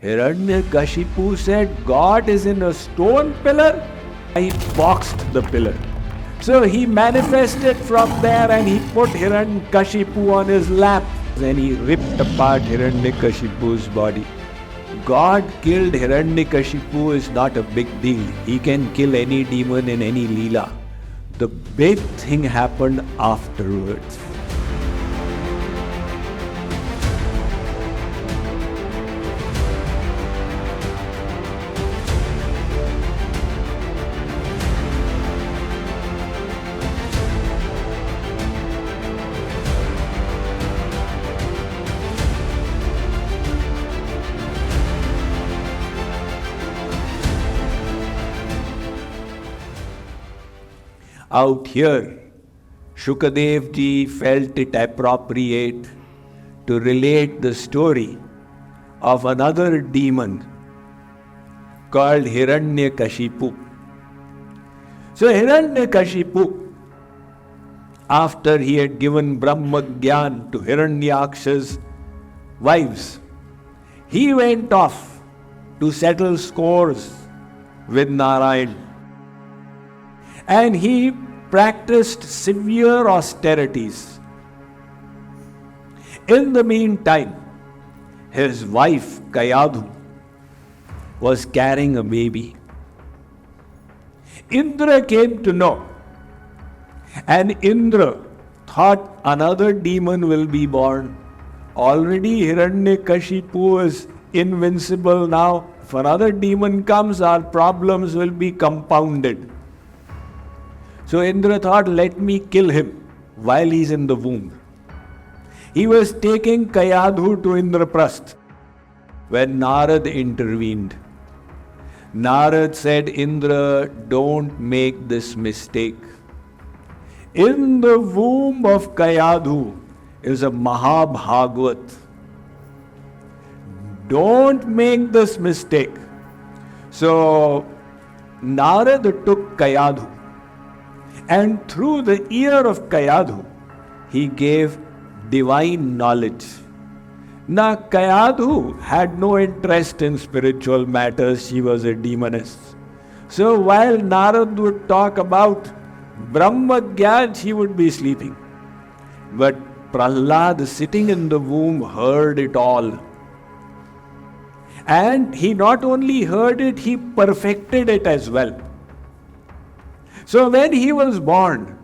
Hiranyakashipu said, God is in a stone pillar. He boxed the pillar. So he manifested from there and he put Hiranyakashipu on his lap and he ripped apart Hiranyakashipu's body. God killed Hiranyakashipu is not a big deal. He can kill any demon in any leela. The big thing happened afterwards. Out here, Sukadev ji felt it appropriate to relate the story of another demon called Hiranyakashipu. So Hiranyakashipu, after he had given Brahma Gyan to Hiranyaksha's wives, he went off to settle scores with Narayan. And he practiced severe austerities. In the meantime, his wife Kayadhu was carrying a baby. Indra came to know, and Indra thought another demon will be born. Already Hiranyakashipu is invincible now. If another demon comes, our problems will be compounded. So Indra thought, let me kill him while he's in the womb. He was taking Kayadhu to Indraprasth when Narad intervened. Narad said, Indra, don't make this mistake. In the womb of Kayadhu is a Mahabhagavat. Don't make this mistake. So Narad took Kayadhu. And through the ear of Kayadhu, he gave divine knowledge. Now, Kayadhu had no interest in spiritual matters. She was a demoness. So, while Narad would talk about Brahma Gyan, she would be sleeping. But Prahalad, sitting in the womb, heard it all. And he not only heard it, he perfected it as well. So when he was born,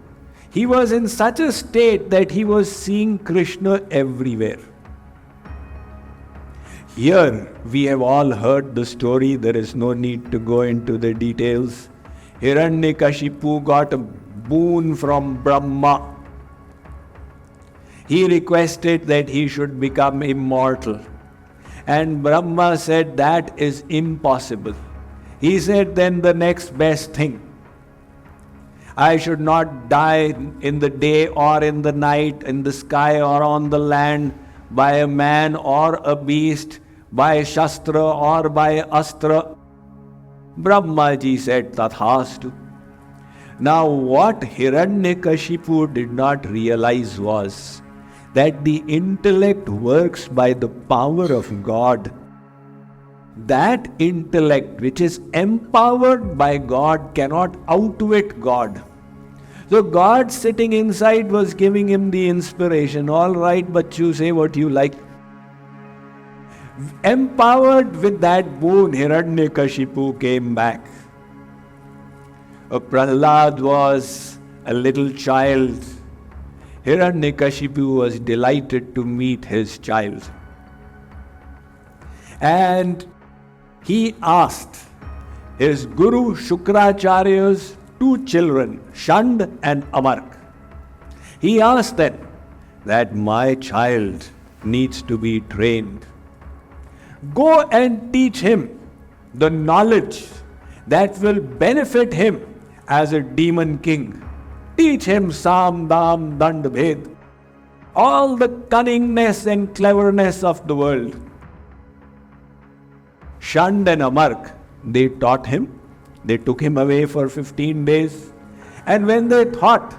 he was in such a state that he was seeing Krishna everywhere. Here we have all heard the story, there is no need to go into the details. Hiranyakashipu got a boon from Brahma. He requested that he should become immortal. And Brahma said that is impossible. He said then the next best thing. I should not die in the day or in the night, in the sky or on the land, by a man or a beast, by Shastra or by Astra. Brahmaji said, Tathastu. Now what Hiranyakashipu did not realize was that the intellect works by the power of God. That intellect which is empowered by God cannot outwit God. So God sitting inside was giving him the inspiration. All right, but you say what you like. Empowered with that boon, Hiranyakashipu came back. Prahalad was a little child. Hiranyakashipu was delighted to meet his child. And he asked his Guru Shukracharya's two children, Shand and Amark. He asked them that my child needs to be trained. Go and teach him the knowledge that will benefit him as a demon king. Teach him Sam, Dam, Dand, Bhed, all the cunningness and cleverness of the world. Shand and Amark, they taught him. They took him away for 15 days. And when they thought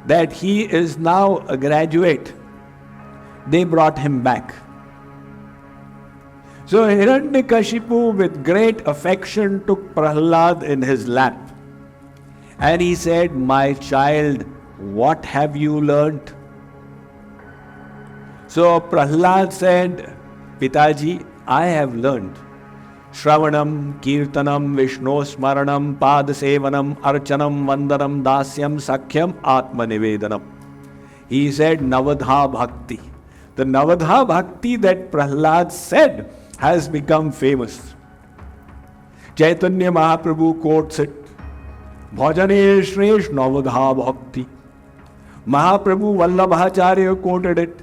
that he is now a graduate, they brought him back. So Hiranyakashipu with great affection took Prahalad in his lap. And he said, "My child, what have you learnt?" So Prahalad said, "Pitaji, I have learnt Shravanam, Kirtanam, Vishnu Smaranam, Padasevanam, Archanam, Vandanam, Dasyam, Sakhyam, Atmanivedanam." He said Navadha Bhakti. The Navadha Bhakti that Prahalad said has become famous. Chaitanya Mahaprabhu quotes it. Bhajane Shresh Navadha Bhakti. Mahaprabhu Vallabhacharya quoted it.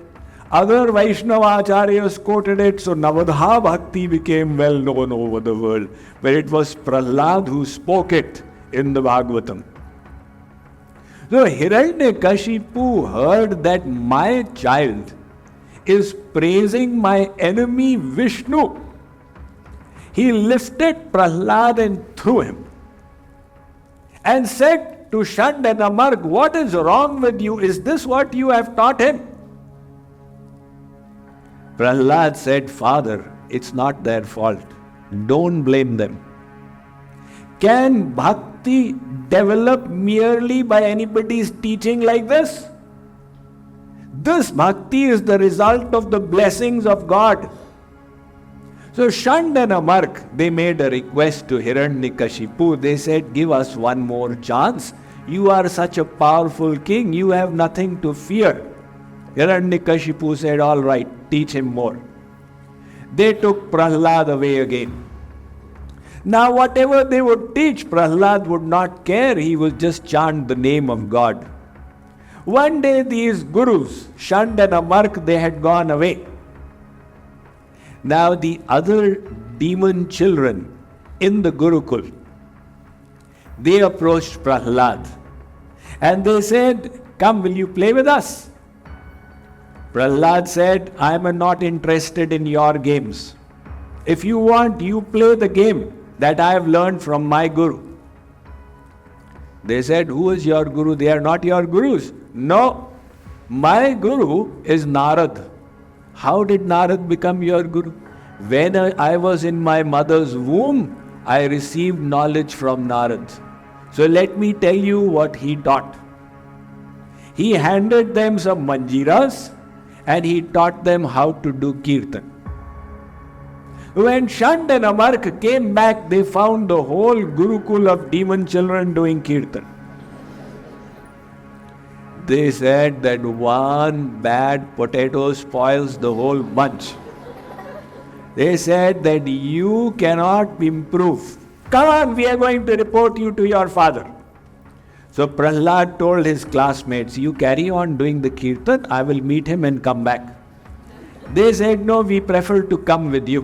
Other Vaishnava Acharyas quoted it, so Navadha Bhakti became well known over the world. But it was Prahalad who spoke it in the Bhagavatam. So Hiranyakashipu heard that my child is praising my enemy Vishnu. He lifted Prahalad and threw him and said to Shand and Amarg, "What is wrong with you? Is this what you have taught him?" Prahalad said, "Father, it's not their fault. Don't blame them. Can bhakti develop merely by anybody's teaching like this? This bhakti is the result of the blessings of God." So Shand and Amark, they made a request to Hiranyakashipu. They said, "Give us one more chance. You are such a powerful king. You have nothing to fear." Hiranyakashipu said, "All right, teach him more." They took Prahalad away again. Now whatever they would teach, Prahalad would not care. He would just chant the name of God. One day these gurus, Shand and Amark, they had gone away. Now the other demon children in the Gurukul, they approached Prahalad and they said, "Come, will you play with us?" Prahalad said, "I am not interested in your games. If you want, you play the game that I have learned from my Guru." They said, "Who is your Guru?" "They are not your Gurus." "No, my Guru is Narad." "How did Narad become your Guru?" "When I was in my mother's womb, I received knowledge from Narad. So let me tell you what he taught. He handed them some manjiras and he taught them how to do kirtan. When Shand and Amark came back, they found the whole Gurukul of demon children doing kirtan. They said that one bad potato spoils the whole bunch. They said that you cannot improve. Come on, we are going to report you to your father. So Prahalad told his classmates, "You carry on doing the kirtan, I will meet him and come back." They said, "No, we prefer to come with you."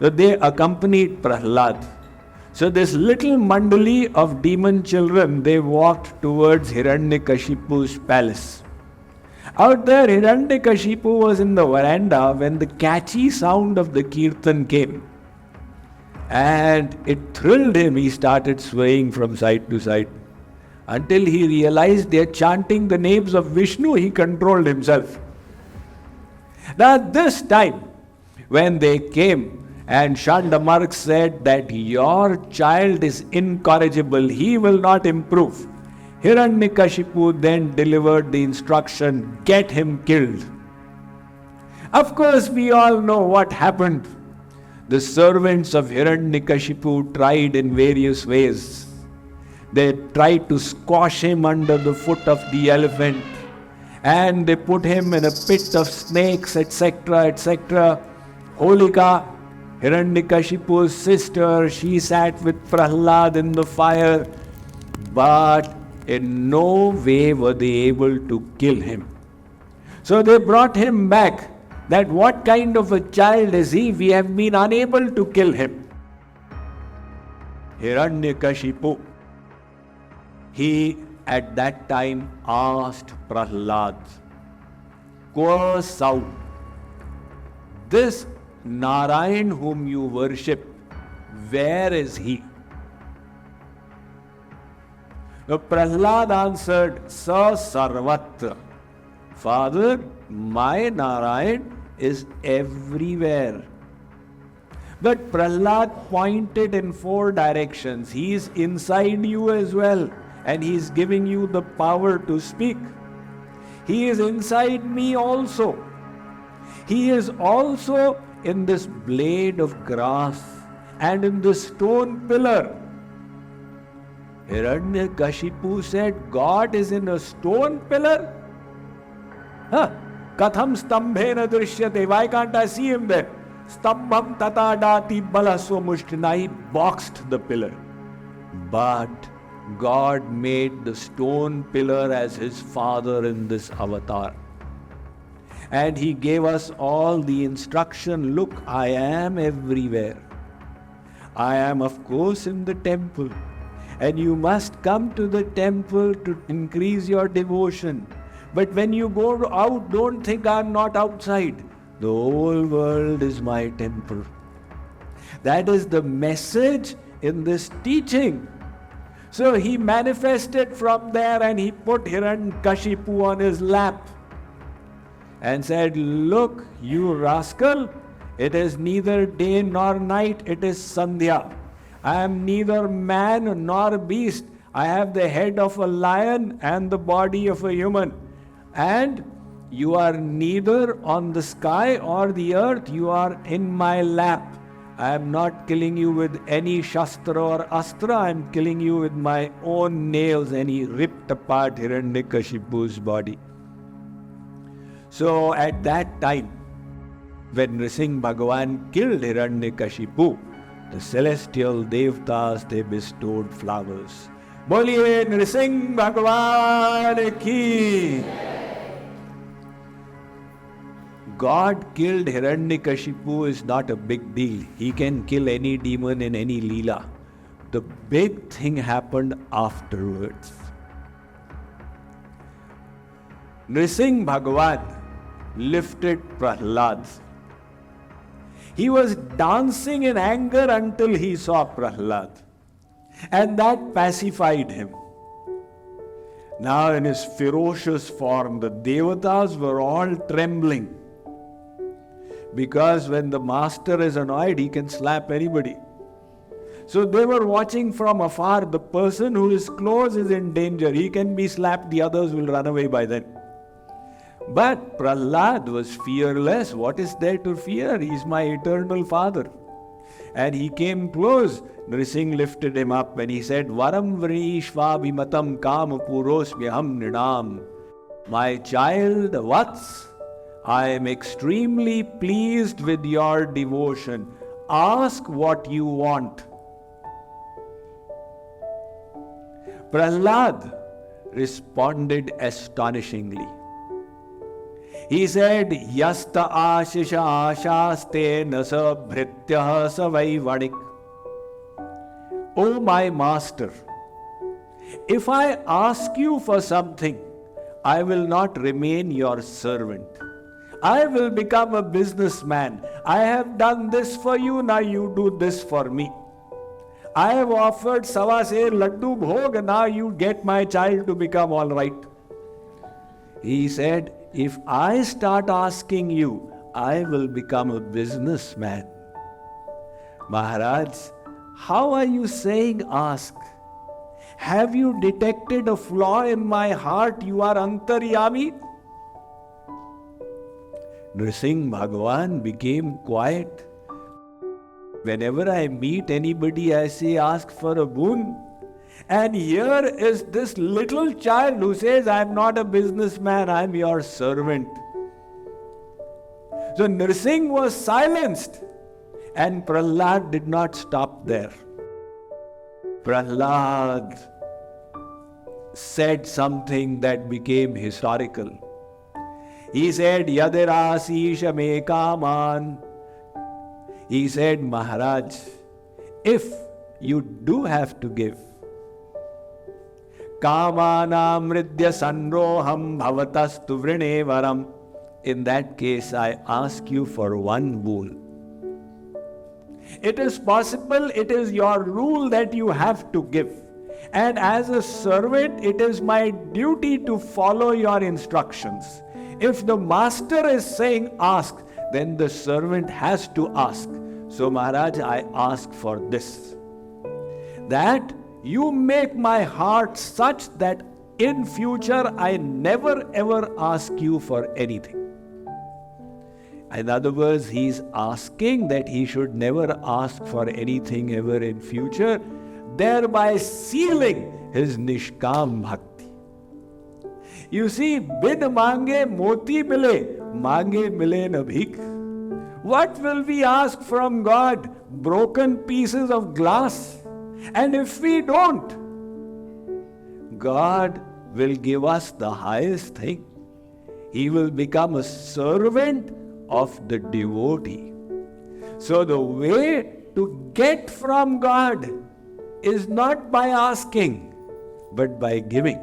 So they accompanied Prahalad. So this little mandali of demon children, they walked towards Hiranyakashipu's palace. Out there, Hiranyakashipu was in the veranda when the catchy sound of the kirtan came. And it thrilled him. He started swaying from side to side. Until he realized they are chanting the names of Vishnu, he controlled himself. Now this time, when they came, and Shandamark said that your child is incorrigible, he will not improve, Hiranyakashipu then delivered the instruction, "Get him killed." Of course, we all know what happened. The servants of Hiranyakashipu tried in various ways. They tried to squash him under the foot of the elephant, and they put him in a pit of snakes, etc., etc. Holika, Hiranyakashipu's sister, she sat with Prahalad in the fire, but in no way were they able to kill him. So they brought him back, that what kind of a child is he? We have been unable to kill him. Hiranyakashipu, he at that time asked Prahalad, "Quo sau? This Narayan whom you worship, where is he?" Now Prahalad answered, "Sa sarvatra." "Father, my Narayan is everywhere. But Prahalad pointed in 4 directions. He is inside you as well, and he is giving you the power to speak. He is inside me also. He is also in this blade of grass and in this stone pillar. Hiranyakashipu said, God is in a stone pillar? Katham stambhena drishyate. Why can't I see him there? Stambham tata dati balaswa mushtina. He boxed the pillar. But God made the stone pillar as his father in this avatar. And he gave us all the instruction, look, I am everywhere. I am of course in the temple. And you must come to the temple to increase your devotion. But when you go out, don't think I am not outside. The whole world is my temple. That is the message in this teaching. So he manifested from there and he put Hiranyakashipu on his lap and said, look, you rascal, it is neither day nor night, it is Sandhya. I am neither man nor beast. I have the head of a lion and the body of a human. And you are neither on the sky or the earth, you are in my lap. I am not killing you with any shastra or astra, I am killing you with my own nails. And he ripped apart Hiranyakashipu's body. So at that time, when Narasimha Bhagavan killed Hiranyakashipu, the celestial devatas, they bestowed flowers. Boliye Narasimha Bhagavan ki! God killed Hiranyakashipu is not a big deal. He can kill any demon in any leela. The big thing happened afterwards. Narasimha Bhagavan lifted Prahalad. He was dancing in anger until he saw Prahalad. And that pacified him. Now in his ferocious form, the devatas were all trembling. Because when the master is annoyed, he can slap anybody. So they were watching from afar. The person who is close is in danger. He can be slapped, the others will run away by then. But Prahalad was fearless. What is there to fear? He is my eternal father. And he came close. Narasimha lifted him up and he said, Varam vrishva bimatam kama purosmyaham nidam. My child, Vats, I am extremely pleased with your devotion. Ask what you want. Prahalad responded astonishingly. He said, Yasta ashisha ashaste nasa bhrityaha savaivanik. O my master, if I ask you for something, I will not remain your servant. I will become a businessman. I have done this for you, now you do this for me. I have offered savase laddu bhog, now you get my child to become all right. He said, if I start asking you, I will become a businessman. Maharaj, how are you saying ask? Have you detected a flaw in my heart? You are antaryami? Narasimha Bhagavan became quiet. Whenever I meet anybody, I say, ask for a boon. And here is this little child who says, I am not a businessman, I am your servant. So Narasimha was silenced. And Prahalad did not stop there. Prahalad said something that became historical. He said, Yadirasisha me kaman. He said, Maharaj, if you do have to give, kamanamridya sanroham bhavatastu vrinevaram. In that case, I ask you for one boon. It is possible, it is your rule that you have to give. And as a servant, it is my duty to follow your instructions. If the master is saying ask, then the servant has to ask. So Maharaj, I ask for this, that you make my heart such that in future I never ever ask you for anything. In other words, he is asking that he should never ask for anything ever in future, thereby sealing his Nishkam Bhakti. You see, bid mange moti mile, mange mile na bhik. What will we ask from God? Broken pieces of glass. And if we don't, God will give us the highest thing. He will become a servant of the devotee. So the way to get from God is not by asking, but by giving.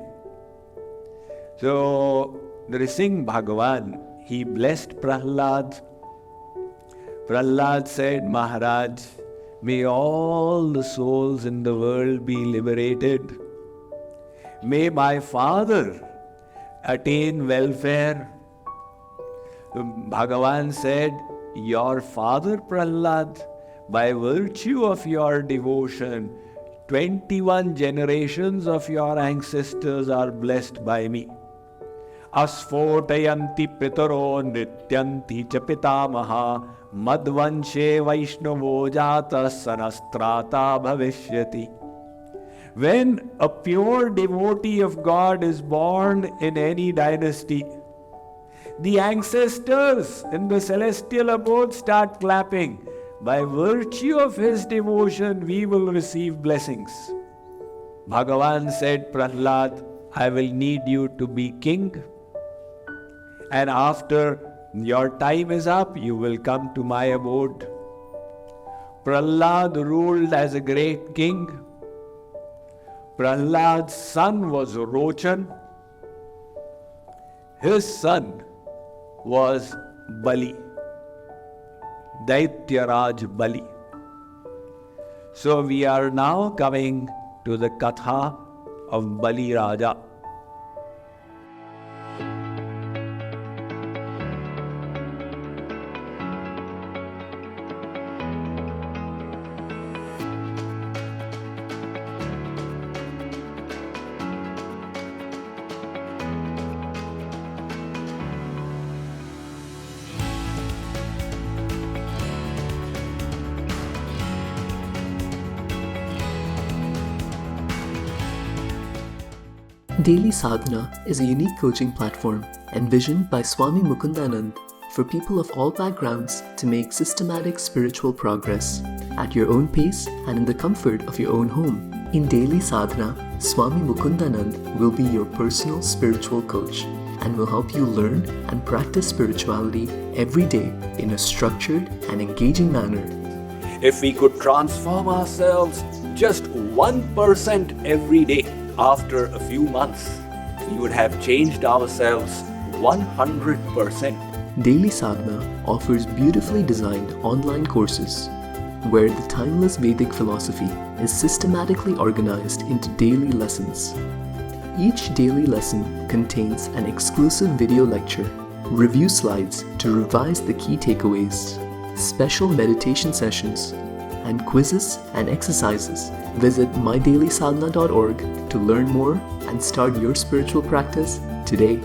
So Narasimha Bhagavan, he blessed Prahalad. Prahalad said, Maharaj, may all the souls in the world be liberated. May my father attain welfare. Bhagavan said, your father Prahalad, by virtue of your devotion, 21 generations of your ancestors are blessed by me. Asfotayanti pitaro nrityanti cha pitamaha madvanshe vaishnavo jata sanastrata bhavishyati. When a pure devotee of God is born in any dynasty, the ancestors in the celestial abode start clapping. By virtue of his devotion, we will receive blessings. Bhagavan said, Prahalad, I will need you to be king. And after your time is up, you will come to my abode. Prahalad ruled as a great king. Prahalad's son was Rochan. His son was Bali, Daityaraj Bali. So we are now coming to the Katha of Bali Raja. Daily Sadhana is a unique coaching platform envisioned by Swami Mukundananda for people of all backgrounds to make systematic spiritual progress at your own pace and in the comfort of your own home. In Daily Sadhana, Swami Mukundananda will be your personal spiritual coach and will help you learn and practice spirituality every day in a structured and engaging manner. If we could transform ourselves just 1% every day, after a few months, we would have changed ourselves 100%. Daily Sadhana offers beautifully designed online courses where the timeless Vedic philosophy is systematically organized into daily lessons. Each daily lesson contains an exclusive video lecture, review slides to revise the key takeaways, special meditation sessions, and quizzes and exercises. Visit mydailysadhana.org to learn more and start your spiritual practice today.